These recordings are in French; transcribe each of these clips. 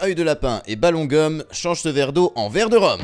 œil de lapin et ballon gomme, change ce verre d'eau en verre de rhum.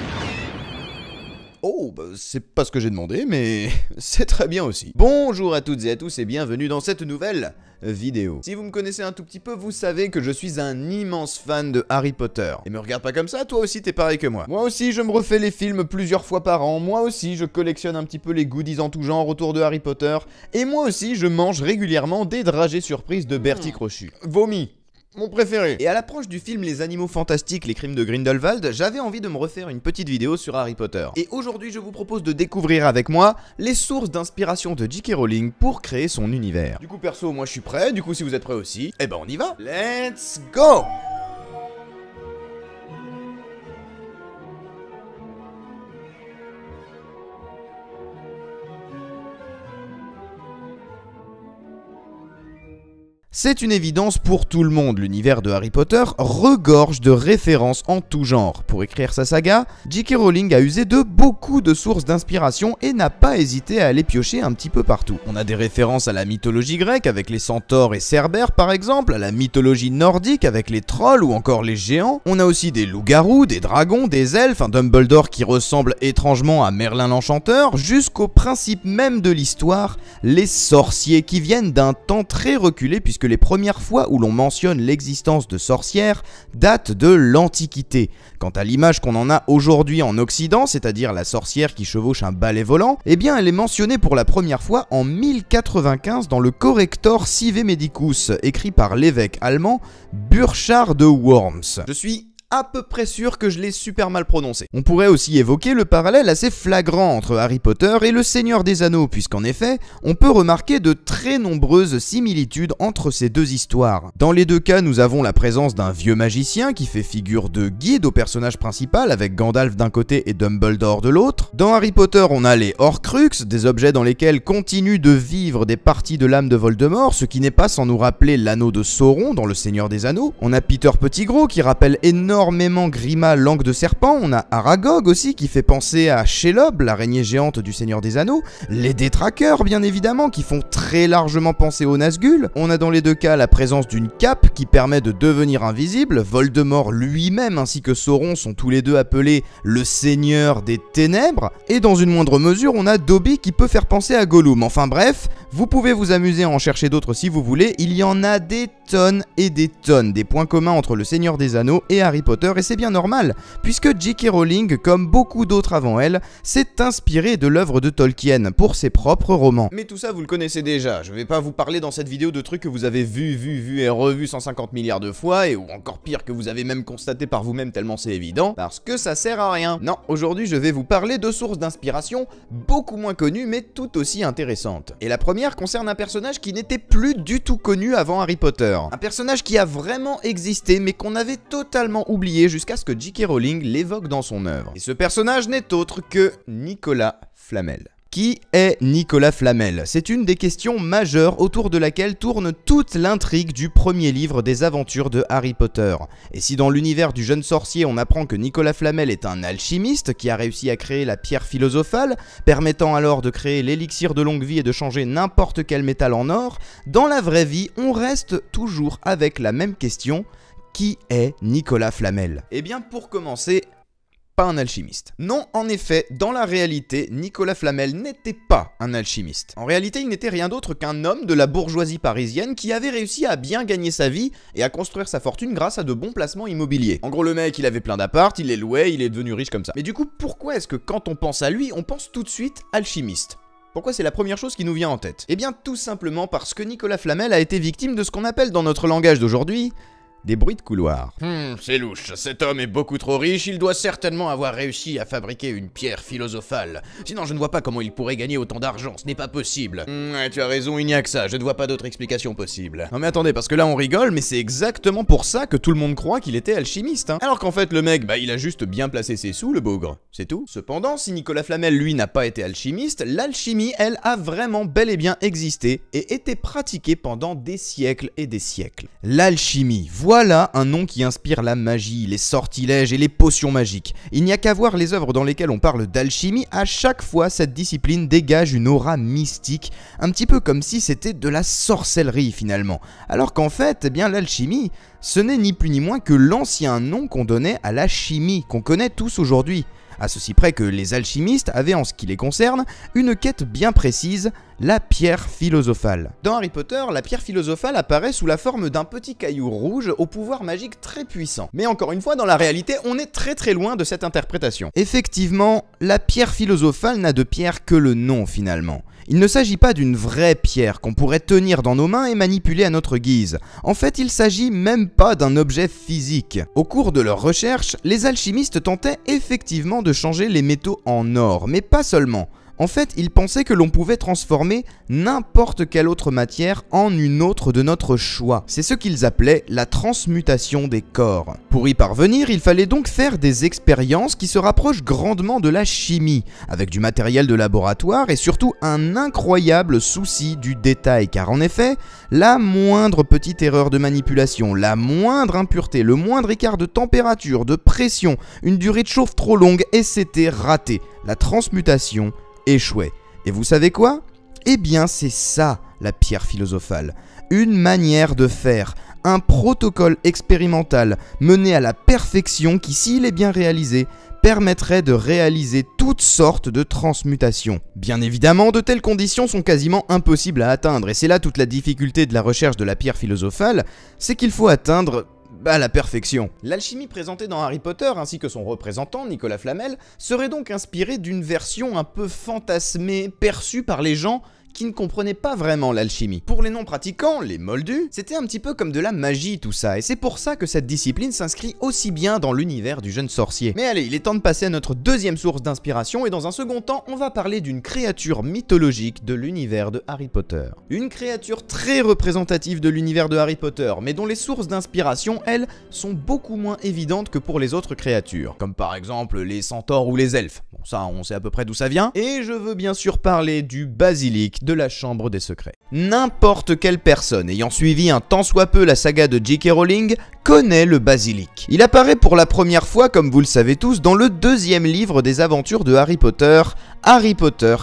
Oh, bah, c'est pas ce que j'ai demandé, mais c'est très bien aussi. Bonjour à toutes et à tous et bienvenue dans cette nouvelle vidéo. Si vous me connaissez un tout petit peu, vous savez que je suis un immense fan de Harry Potter. Et me regarde pas comme ça, toi aussi t'es pareil que moi. Moi aussi je me refais les films plusieurs fois par an, moi aussi je collectionne un petit peu les goodies en tout genre autour de Harry Potter, et moi aussi je mange régulièrement des dragées surprises de Bertie Crochu. Vomi. Mon préféré. Et à l'approche du film Les Animaux Fantastiques, les Crimes de Grindelwald, j'avais envie de me refaire une petite vidéo sur Harry Potter. Et aujourd'hui, je vous propose de découvrir avec moi les sources d'inspiration de J.K. Rowling pour créer son univers. Du coup, perso, moi je suis prêt, du coup si vous êtes prêts aussi, eh ben on y va. Let's go! C'est une évidence pour tout le monde, l'univers de Harry Potter regorge de références en tout genre. Pour écrire sa saga, J.K. Rowling a usé de beaucoup de sources d'inspiration et n'a pas hésité à aller piocher un petit peu partout. On a des références à la mythologie grecque avec les centaures et cerbères par exemple, à la mythologie nordique avec les trolls ou encore les géants. On a aussi des loups-garous, des dragons, des elfes, un Dumbledore qui ressemble étrangement à Merlin l'Enchanteur, jusqu'au principe même de l'histoire, les sorciers qui viennent d'un temps très reculé puisque les premières fois où l'on mentionne l'existence de sorcières datent de l'Antiquité. Quant à l'image qu'on en a aujourd'hui en Occident, c'est-à-dire la sorcière qui chevauche un balai volant, eh bien elle est mentionnée pour la première fois en 1095 dans le Corrector Sive Medicus, écrit par l'évêque allemand Burchard de Worms. Je suis à peu près sûr que je l'ai super mal prononcé. On pourrait aussi évoquer le parallèle assez flagrant entre Harry Potter et le Seigneur des Anneaux, puisqu'en effet, on peut remarquer de très nombreuses similitudes entre ces deux histoires. Dans les deux cas, nous avons la présence d'un vieux magicien qui fait figure de guide au personnage principal avec Gandalf d'un côté et Dumbledore de l'autre. Dans Harry Potter, on a les Horcruxes, des objets dans lesquels continuent de vivre des parties de l'âme de Voldemort, ce qui n'est pas sans nous rappeler l'anneau de Sauron dans le Seigneur des Anneaux. On a Peter Pettigrew qui rappelle énormément Grima langue de serpent, on a Aragog aussi qui fait penser à Shelob, l'araignée géante du Seigneur des Anneaux, les détraqueurs bien évidemment qui font très largement penser aux Nazgûl, on a dans les deux cas la présence d'une cape qui permet de devenir invisible, Voldemort lui-même ainsi que Sauron sont tous les deux appelés le Seigneur des Ténèbres, et dans une moindre mesure on a Dobby qui peut faire penser à Gollum, enfin bref, vous pouvez vous amuser à en chercher d'autres si vous voulez, il y en a des tonnes et des tonnes, des points communs entre le Seigneur des Anneaux et Harry Potter, et c'est bien normal, puisque J.K. Rowling, comme beaucoup d'autres avant elle, s'est inspirée de l'œuvre de Tolkien pour ses propres romans. Mais tout ça vous le connaissez déjà, je vais pas vous parler dans cette vidéo de trucs que vous avez vu et revu 150 milliards de fois, et ou encore pire que vous avez même constaté par vous-même tellement c'est évident, parce que ça sert à rien. Non, aujourd'hui je vais vous parler de sources d'inspiration beaucoup moins connues mais tout aussi intéressantes. Et la première concerne un personnage qui n'était plus du tout connu avant Harry Potter. Un personnage qui a vraiment existé mais qu'on avait totalement oublié jusqu'à ce que J.K. Rowling l'évoque dans son œuvre. Et ce personnage n'est autre que Nicolas Flamel. Qui est Nicolas Flamel? C'est une des questions majeures autour de laquelle tourne toute l'intrigue du premier livre des aventures de Harry Potter. Et si dans l'univers du jeune sorcier on apprend que Nicolas Flamel est un alchimiste qui a réussi à créer la pierre philosophale, permettant alors de créer l'élixir de longue vie et de changer n'importe quel métal en or, dans la vraie vie on reste toujours avec la même question: qui est Nicolas Flamel? Eh bien pour commencer, pas un alchimiste. Non, en effet, dans la réalité, Nicolas Flamel n'était pas un alchimiste. En réalité, il n'était rien d'autre qu'un homme de la bourgeoisie parisienne qui avait réussi à bien gagner sa vie et à construire sa fortune grâce à de bons placements immobiliers. En gros, le mec, il avait plein d'apparts, il les louait, il est devenu riche comme ça. Mais du coup, pourquoi est-ce que quand on pense à lui, on pense tout de suite alchimiste? Pourquoi c'est la première chose qui nous vient en tête? Eh bien, tout simplement parce que Nicolas Flamel a été victime de ce qu'on appelle dans notre langage d'aujourd'hui des bruits de couloir. C'est louche, cet homme est beaucoup trop riche, il doit certainement avoir réussi à fabriquer une pierre philosophale. Sinon je ne vois pas comment il pourrait gagner autant d'argent, ce n'est pas possible. Ouais, tu as raison, il n'y a que ça, je ne vois pas d'autre explication possible. Non mais attendez, parce que là on rigole, mais c'est exactement pour ça que tout le monde croit qu'il était alchimiste, hein. Alors qu'en fait le mec, il a juste bien placé ses sous, le bougre, c'est tout. Cependant, si Nicolas Flamel lui n'a pas été alchimiste, l'alchimie elle a vraiment bel et bien existé et été pratiquée pendant des siècles et des siècles. L'alchimie, Voilà un nom qui inspire la magie, les sortilèges et les potions magiques. Il n'y a qu'à voir les œuvres dans lesquelles on parle d'alchimie, à chaque fois cette discipline dégage une aura mystique, un petit peu comme si c'était de la sorcellerie finalement. Alors qu'en fait, eh bien l'alchimie, ce n'est ni plus ni moins que l'ancien nom qu'on donnait à la chimie, qu'on connaît tous aujourd'hui. À ceci près que les alchimistes avaient en ce qui les concerne une quête bien précise, la pierre philosophale. Dans Harry Potter, la pierre philosophale apparaît sous la forme d'un petit caillou rouge au pouvoir magique très puissant. Mais encore une fois, dans la réalité, on est très loin de cette interprétation. Effectivement, la pierre philosophale n'a de pierre que le nom finalement. Il ne s'agit pas d'une vraie pierre qu'on pourrait tenir dans nos mains et manipuler à notre guise. En fait, il s'agit même pas d'un objet physique. Au cours de leurs recherches, les alchimistes tentaient effectivement de changer les métaux en or, mais pas seulement. En fait, ils pensaient que l'on pouvait transformer n'importe quelle autre matière en une autre de notre choix. C'est ce qu'ils appelaient la transmutation des corps. Pour y parvenir, il fallait donc faire des expériences qui se rapprochent grandement de la chimie, avec du matériel de laboratoire et surtout un incroyable souci du détail, car en effet, la moindre petite erreur de manipulation, la moindre impureté, le moindre écart de température, de pression, une durée de chauffe trop longue, et c'était raté. La transmutation échouait. Et vous savez quoi? Eh bien c'est ça la pierre philosophale. Une manière de faire, un protocole expérimental mené à la perfection qui, s'il est bien réalisé, permettrait de réaliser toutes sortes de transmutations. Bien évidemment, de telles conditions sont quasiment impossibles à atteindre, et c'est là toute la difficulté de la recherche de la pierre philosophale, c'est qu'il faut atteindre la perfection. L'alchimie présentée dans Harry Potter, ainsi que son représentant, Nicolas Flamel, serait donc inspirée d'une version un peu fantasmée, perçue par les gens qui ne comprenaient pas vraiment l'alchimie. Pour les non-pratiquants, les moldus, c'était un petit peu comme de la magie tout ça, et c'est pour ça que cette discipline s'inscrit aussi bien dans l'univers du jeune sorcier. Mais allez, il est temps de passer à notre deuxième source d'inspiration, et dans un second temps, on va parler d'une créature mythologique de l'univers de Harry Potter. Une créature très représentative de l'univers de Harry Potter, mais dont les sources d'inspiration, elles, sont beaucoup moins évidentes que pour les autres créatures, comme par exemple les centaures ou les elfes. Bon, ça, on sait à peu près d'où ça vient, et je veux bien sûr parler du basilic de la Chambre des Secrets. N'importe quelle personne ayant suivi un tant soit peu la saga de J.K. Rowling connaît le basilic. Il apparaît pour la première fois, comme vous le savez tous, dans le deuxième livre des aventures de Harry Potter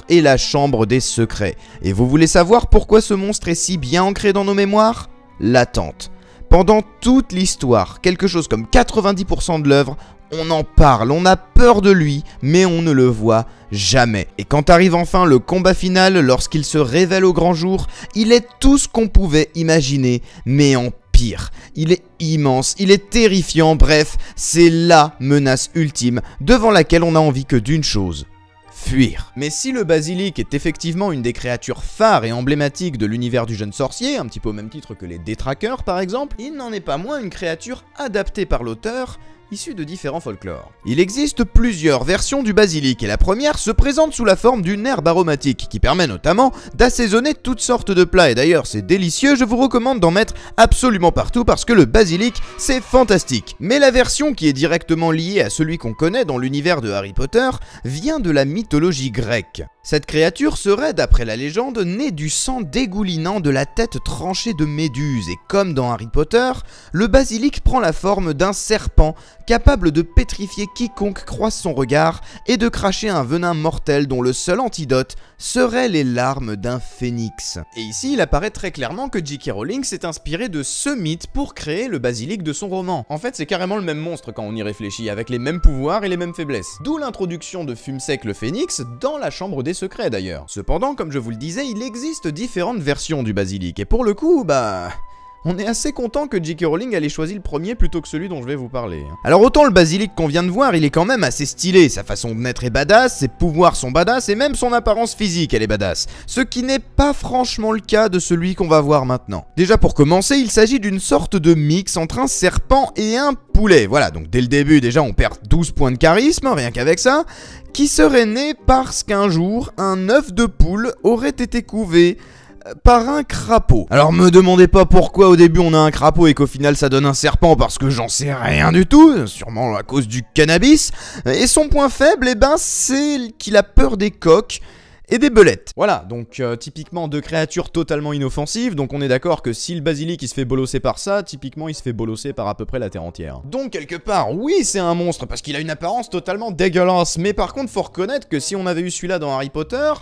et la Chambre des Secrets. Et vous voulez savoir pourquoi ce monstre est si bien ancré dans nos mémoires? L'attente. Pendant toute l'histoire, quelque chose comme 90% de l'œuvre, on en parle, on a peur de lui, mais on ne le voit jamais. Et quand arrive enfin le combat final, lorsqu'il se révèle au grand jour, il est tout ce qu'on pouvait imaginer, mais en pire. Il est immense, il est terrifiant, bref, c'est la menace ultime, devant laquelle on n'a envie que d'une chose: fuir. Mais si le basilic est effectivement une des créatures phares et emblématiques de l'univers du jeune sorcier, un petit peu au même titre que les détraqueurs par exemple, il n'en est pas moins une créature adaptée par l'auteur, issus de différents folklores. Il existe plusieurs versions du basilic, et la première se présente sous la forme d'une herbe aromatique qui permet notamment d'assaisonner toutes sortes de plats, et d'ailleurs c'est délicieux, je vous recommande d'en mettre absolument partout parce que le basilic c'est fantastique. Mais la version qui est directement liée à celui qu'on connaît dans l'univers de Harry Potter vient de la mythologie grecque. Cette créature serait, d'après la légende, née du sang dégoulinant de la tête tranchée de Méduse, et comme dans Harry Potter, le basilic prend la forme d'un serpent capable de pétrifier quiconque croise son regard et de cracher un venin mortel dont le seul antidote serait les larmes d'un phénix. Et ici, il apparaît très clairement que J.K. Rowling s'est inspiré de ce mythe pour créer le basilic de son roman. En fait, c'est carrément le même monstre quand on y réfléchit, avec les mêmes pouvoirs et les mêmes faiblesses. D'où l'introduction de Fumsec le phénix dans la Chambre des Secrets d'ailleurs. Cependant, comme je vous le disais, il existe différentes versions du basilic, et pour le coup, on est assez content que J.K. Rowling ait choisi le premier plutôt que celui dont je vais vous parler. Alors autant le basilic qu'on vient de voir, il est quand même assez stylé, sa façon de naître est badass, ses pouvoirs sont badass, et même son apparence physique elle est badass. Ce qui n'est pas franchement le cas de celui qu'on va voir maintenant. Déjà pour commencer, il s'agit d'une sorte de mix entre un serpent et un poulet. Voilà, donc dès le début déjà on perd 12 points de charisme, rien qu'avec ça, qui serait né parce qu'un jour, un œuf de poule aurait été couvé par un crapaud. Alors me demandez pas pourquoi au début on a un crapaud et qu'au final ça donne un serpent, parce que j'en sais rien du tout, sûrement à cause du cannabis. Et son point faible, c'est qu'il a peur des coqs. et des belettes. Voilà, donc typiquement deux créatures totalement inoffensives, donc on est d'accord que si le basilic il se fait bolosser par ça, typiquement il se fait bolosser par à peu près la terre entière. Donc quelque part, oui c'est un monstre parce qu'il a une apparence totalement dégueulasse, mais par contre faut reconnaître que si on avait eu celui-là dans Harry Potter,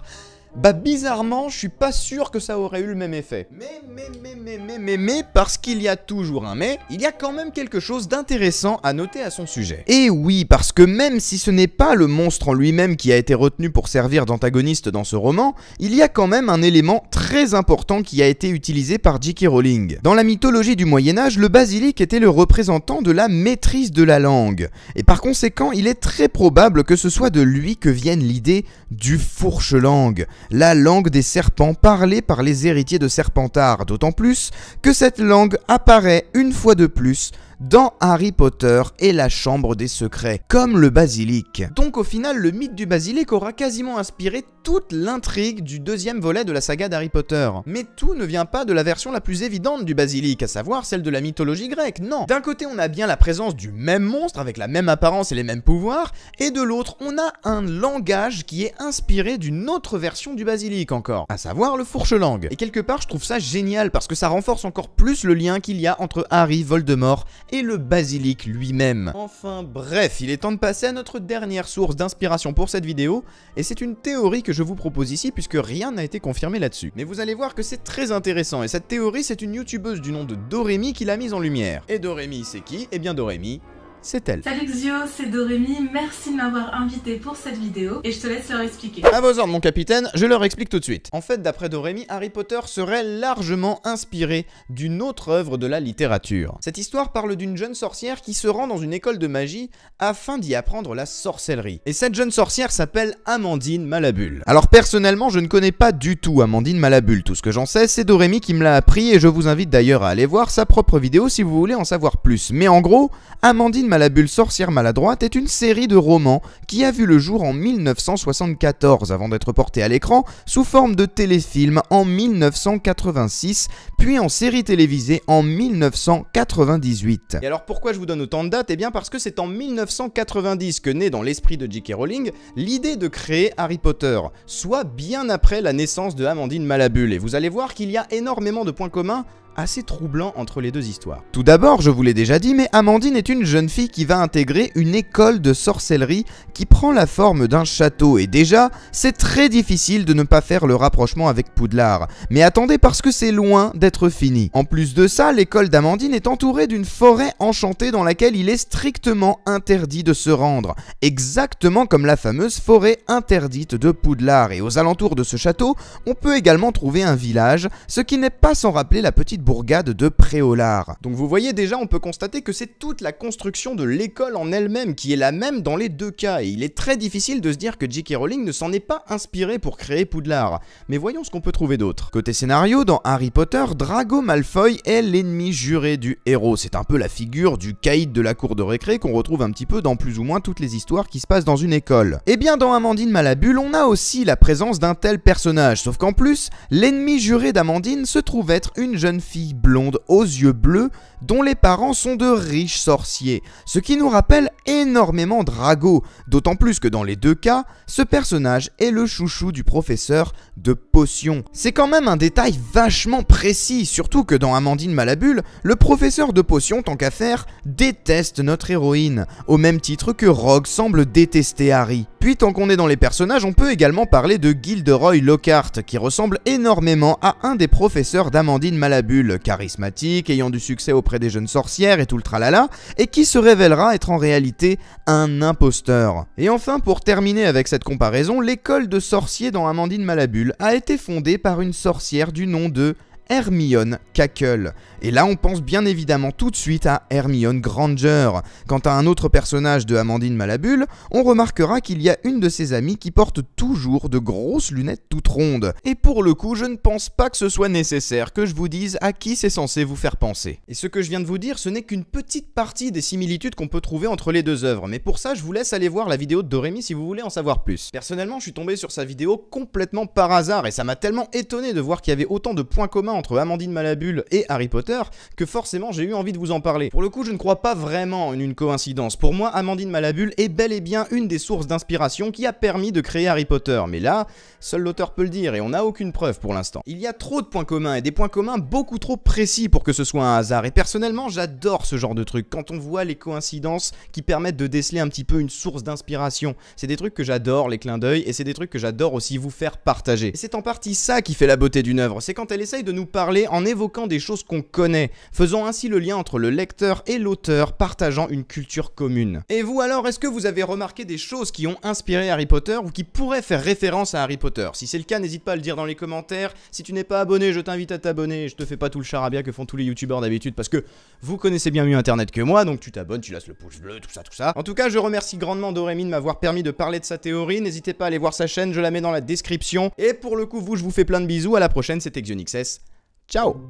bah bizarrement, je suis pas sûr que ça aurait eu le même effet. Mais, parce qu'il y a toujours un mais, il y a quand même quelque chose d'intéressant à noter à son sujet. Et oui, parce que même si ce n'est pas le monstre en lui-même qui a été retenu pour servir d'antagoniste dans ce roman, il y a quand même un élément très important qui a été utilisé par J.K. Rowling. Dans la mythologie du Moyen-Âge, le basilic était le représentant de la maîtrise de la langue. Et par conséquent, il est très probable que ce soit de lui que vienne l'idée du fourche-langue, la langue des serpents parlée par les héritiers de Serpentard, d'autant plus que cette langue apparaît une fois de plus dans Harry Potter et la Chambre des Secrets, comme le basilic. Donc au final, le mythe du basilic aura quasiment inspiré toute l'intrigue du deuxième volet de la saga d'Harry Potter. Mais tout ne vient pas de la version la plus évidente du basilic, à savoir celle de la mythologie grecque, non. D'un côté, on a bien la présence du même monstre avec la même apparence et les mêmes pouvoirs, et de l'autre, on a un langage qui est inspiré d'une autre version du basilic encore, à savoir le fourche-langue. Et quelque part, je trouve ça génial parce que ça renforce encore plus le lien qu'il y a entre Harry, Voldemort et le basilic lui-même. Enfin bref, il est temps de passer à notre dernière source d'inspiration pour cette vidéo, et c'est une théorie que je vous propose ici puisque rien n'a été confirmé là-dessus. Mais vous allez voir que c'est très intéressant, et cette théorie c'est une youtubeuse du nom de Doremi qui l'a mise en lumière. Et Doremi c'est qui? Eh bien Doremi, c'est elle. Salut Xio, c'est Doremi, merci de m'avoir invité pour cette vidéo et je te laisse leur expliquer. À vos ordres mon capitaine, je leur explique tout de suite. En fait, d'après Doremi, Harry Potter serait largement inspiré d'une autre œuvre de la littérature. Cette histoire parle d'une jeune sorcière qui se rend dans une école de magie afin d'y apprendre la sorcellerie. Et cette jeune sorcière s'appelle Amandine Malabule. Alors personnellement, je ne connais pas du tout Amandine Malabule, tout ce que j'en sais, c'est Doremi qui me l'a appris et je vous invite d'ailleurs à aller voir sa propre vidéo si vous voulez en savoir plus. Mais en gros, Amandine Malabule sorcière maladroite est une série de romans qui a vu le jour en 1974 avant d'être portée à l'écran sous forme de téléfilm en 1986 puis en série télévisée en 1998. Et alors pourquoi je vous donne autant de dates? Eh bien parce que c'est en 1990 que naît dans l'esprit de J.K. Rowling l'idée de créer Harry Potter, soit bien après la naissance de Amandine Malabule, et vous allez voir qu'il y a énormément de points communs assez troublant entre les deux histoires. Tout d'abord, je vous l'ai déjà dit, mais Amandine est une jeune fille qui va intégrer une école de sorcellerie qui prend la forme d'un château, et déjà, c'est très difficile de ne pas faire le rapprochement avec Poudlard. Mais attendez, parce que c'est loin d'être fini. En plus de ça, l'école d'Amandine est entourée d'une forêt enchantée dans laquelle il est strictement interdit de se rendre, exactement comme la fameuse forêt interdite de Poudlard, et aux alentours de ce château, on peut également trouver un village, ce qui n'est pas sans rappeler la petite bourgade de Préolard. Donc vous voyez déjà, on peut constater que c'est toute la construction de l'école en elle-même qui est la même dans les deux cas, et il est très difficile de se dire que J.K. Rowling ne s'en est pas inspiré pour créer Poudlard. Mais voyons ce qu'on peut trouver d'autre. Côté scénario, dans Harry Potter, Drago Malfoy est l'ennemi juré du héros. C'est un peu la figure du caïd de la cour de récré qu'on retrouve un petit peu dans plus ou moins toutes les histoires qui se passent dans une école. Et bien dans Amandine Malabule, on a aussi la présence d'un tel personnage, sauf qu'en plus, l'ennemi juré d'Amandine se trouve être une jeune fille blonde aux yeux bleus dont les parents sont de riches sorciers, ce qui nous rappelle énormément Drago, d'autant plus que dans les deux cas, ce personnage est le chouchou du professeur de potions. C'est quand même un détail vachement précis, surtout que dans Amandine Malabule, le professeur de potions, tant qu'à faire, déteste notre héroïne, au même titre que Rogue semble détester Harry. Puis tant qu'on est dans les personnages, on peut également parler de Gilderoy Lockhart, qui ressemble énormément à un des professeurs d'Amandine Malabule, charismatique, ayant du succès auprès des jeunes sorcières et tout le tralala, et qui se révélera être en réalité un imposteur. Et enfin, pour terminer avec cette comparaison, l'école de sorciers dans Amandine Malabule a été fondée par une sorcière du nom de Hermione Cackle. Et là on pense bien évidemment tout de suite à Hermione Granger. Quant à un autre personnage de Amandine Malabule, on remarquera qu'il y a une de ses amies qui porte toujours de grosses lunettes toutes rondes. Et pour le coup, je ne pense pas que ce soit nécessaire que je vous dise à qui c'est censé vous faire penser. Et ce que je viens de vous dire, ce n'est qu'une petite partie des similitudes qu'on peut trouver entre les deux œuvres, mais pour ça je vous laisse aller voir la vidéo de Doremi si vous voulez en savoir plus. Personnellement, je suis tombé sur sa vidéo complètement par hasard et ça m'a tellement étonné de voir qu'il y avait autant de points communs entre Amandine Malabule et Harry Potter que forcément j'ai eu envie de vous en parler. Pour le coup, je ne crois pas vraiment en une coïncidence. Pour moi, Amandine Malabule est bel et bien une des sources d'inspiration qui a permis de créer Harry Potter. Mais là, seul l'auteur peut le dire et on n'a aucune preuve pour l'instant. Il y a trop de points communs et des points communs beaucoup trop précis pour que ce soit un hasard. Et personnellement, j'adore ce genre de trucs. Quand on voit les coïncidences qui permettent de déceler un petit peu une source d'inspiration. C'est des trucs que j'adore, les clins d'œil, et c'est des trucs que j'adore aussi vous faire partager. Et c'est en partie ça qui fait la beauté d'une œuvre. C'est quand elle essaye de nous parler en évoquant des choses qu'on connaît, faisant ainsi le lien entre le lecteur et l'auteur, partageant une culture commune. Et vous alors, est-ce que vous avez remarqué des choses qui ont inspiré Harry Potter ou qui pourraient faire référence à Harry Potter? Si c'est le cas, n'hésite pas à le dire dans les commentaires. Si tu n'es pas abonné, je t'invite à t'abonner. Je te fais pas tout le charabia que font tous les youtubeurs d'habitude parce que vous connaissez bien mieux internet que moi, donc tu t'abonnes, tu lasses le pouce bleu, tout ça, tout ça. En tout cas, je remercie grandement Dorémy de m'avoir permis de parler de sa théorie. N'hésitez pas à aller voir sa chaîne, je la mets dans la description. Et pour le coup, je vous fais plein de bisous. À la prochaine, c'était XionXS. Ciao!